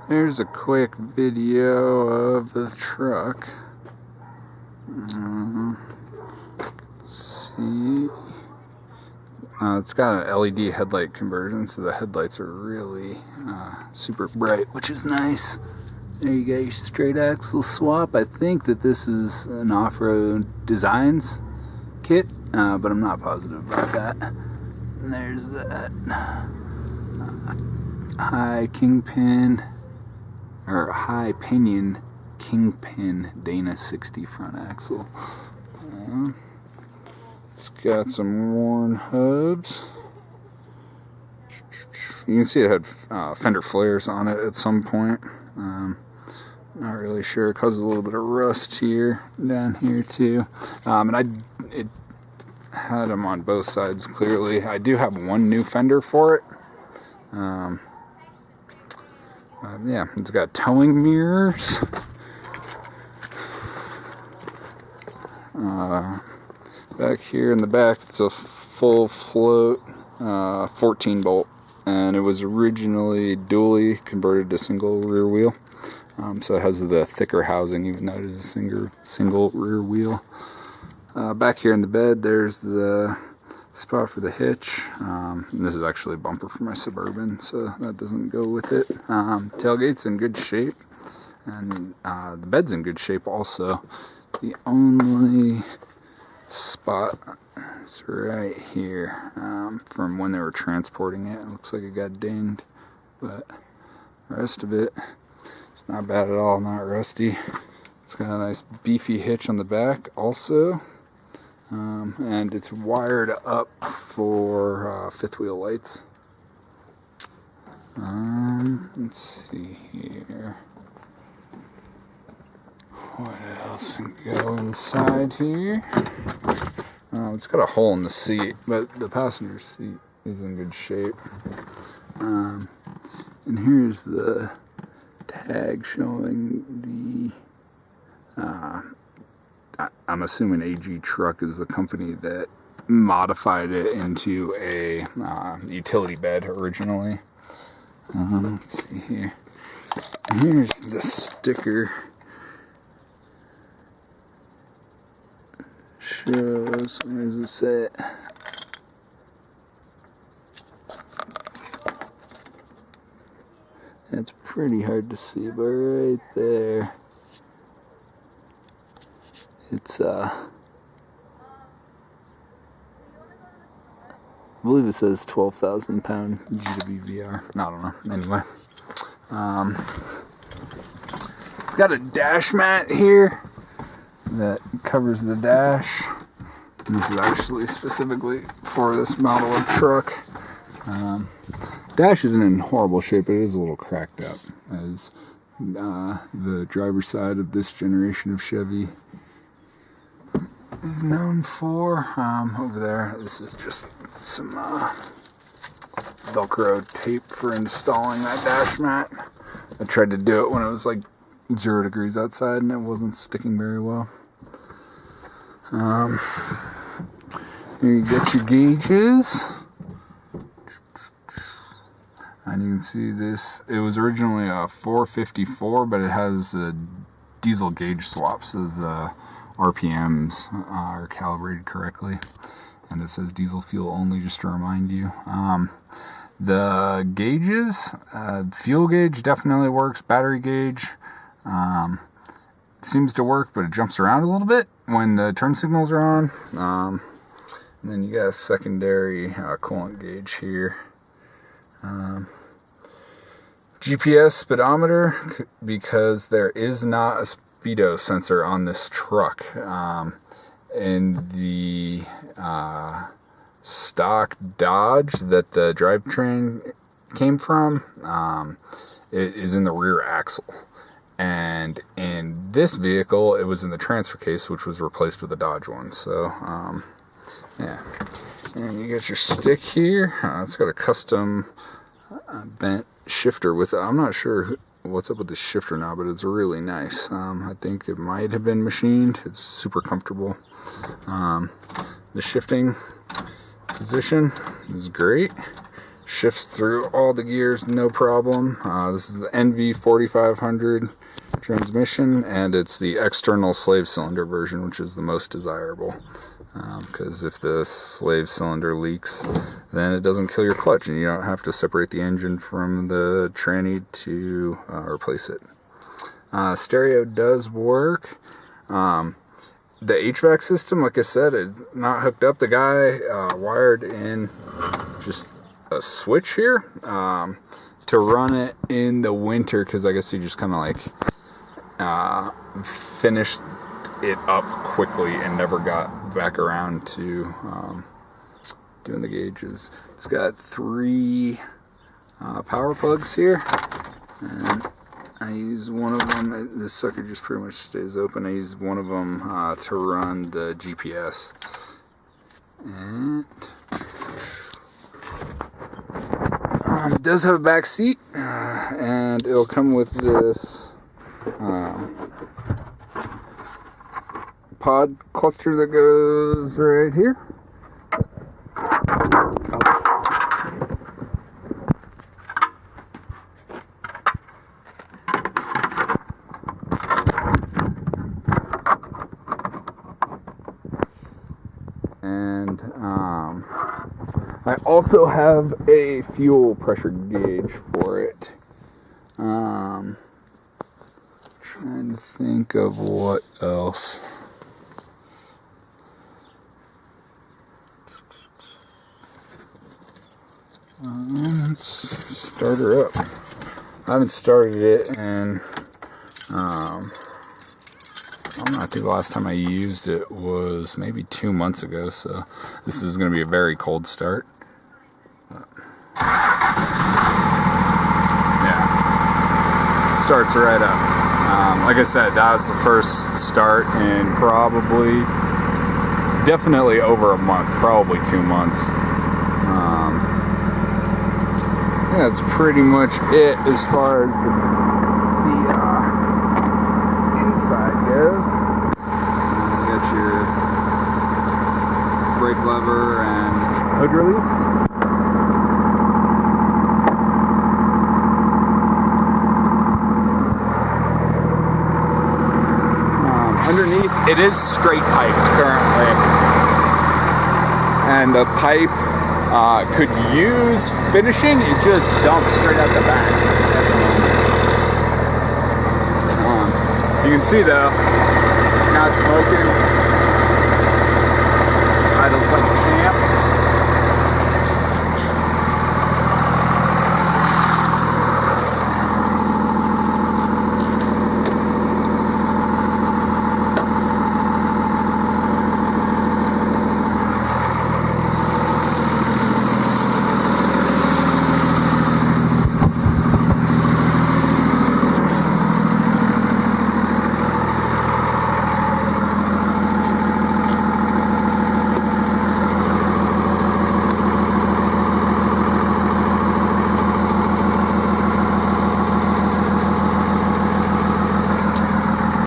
Here's a quick video of the truck. Let's see. It's got an LED headlight conversion, so the headlights are really super bright, which is nice. There you go, your straight axle swap. I think that this is an Off-Road Designs kit, but I'm not positive about that. And there's that high kingpin, or high pinion kingpin Dana 60 front axle. It's got some worn hubs. You can see it had fender flares on it at some point. Not really sure. It causes a little bit of rust here, down here too. And it had them on both sides clearly. I do have one new fender for it. Yeah, it's got towing mirrors. Back here in the back, it's a full float 14 bolt, and it was originally dually converted to single rear wheel. So it has the thicker housing, even though it is a single rear wheel. Back here in the bed, there's the spot for the hitch. And this is actually a bumper for my Suburban, so that doesn't go with it. Tailgate's in good shape, and the bed's in good shape also. The only spot is right here from when they were transporting it. It looks like it got dinged, but the rest of it, it's not bad at all, not rusty. It's got a nice beefy hitch on the back also, and it's wired up for fifth wheel lights. Let's see here. What else can go inside here? It's got a hole in the seat, but the passenger seat is in good shape. And here's the tag showing the, I'm assuming AG Truck is the company that modified it into a utility bed originally. Let's see here. And here's the sticker. Shows, where does it say it? It's pretty hard to see, but right there, it's I believe it says 12,000 pound GWVR. I don't know. Anyway, it's got a dash mat here that covers the dash. And this is actually specifically for this model of truck. Dash isn't in horrible shape, but it is a little cracked up, as the driver's side of this generation of Chevy is known for. Over there, this is just some Velcro tape for installing that dash mat. I tried to do it when it was like 0 degrees outside and it wasn't sticking very well. Here you get your gauges, and you can see this. It was originally a 454, but it has a diesel gauge swap, so the RPMs are calibrated correctly, and it says diesel fuel only, just to remind you. The gauges, fuel gauge definitely works, battery gauge seems to work, but it jumps around a little bit when the turn signals are on. And then you got a secondary coolant gauge here. GPS speedometer, because there is not a speedo sensor on this truck. In the stock Dodge that the drivetrain came from, it is in the rear axle. And in this vehicle, it was in the transfer case, which was replaced with a Dodge one. So, yeah. And you got your stick here. It's got a custom bent shifter with it. I'm not sure what's up with this shifter now, but it's really nice. I think it might have been machined. It's super comfortable. The shifting position is great. Shifts through all the gears, no problem. This is the NV4500 transmission, and it's the external slave cylinder version, which is the most desirable. Because if the slave cylinder leaks, then it doesn't kill your clutch, and you don't have to separate the engine from the tranny to replace it. Stereo does work. The HVAC system, like I said, is not hooked up. The guy wired in just a switch here to run it in the winter, because I guess he just kind of like finished it up quickly and never got back around to doing the gauges. It's got 3 power plugs here, and I use one of them. This sucker just pretty much stays open. I use one of them to run the GPS. And it does have a back seat, and it'll come with this pod cluster that goes right here. And I also have a fuel pressure gauge for it. Trying to think of what else. Let's start her up. I haven't started it, and I think the last time I used it was maybe 2 months ago, so this is going to be a very cold start. Yeah, starts right up. Like I said, that was the first start in definitely over a month, probably 2 months. Yeah, that's pretty much it as far as the inside goes. You got your brake lever and hood release. Underneath, it is straight piped currently, and the pipe could use finishing. It just dumps straight out the back at the moment. You can see though, not smoking.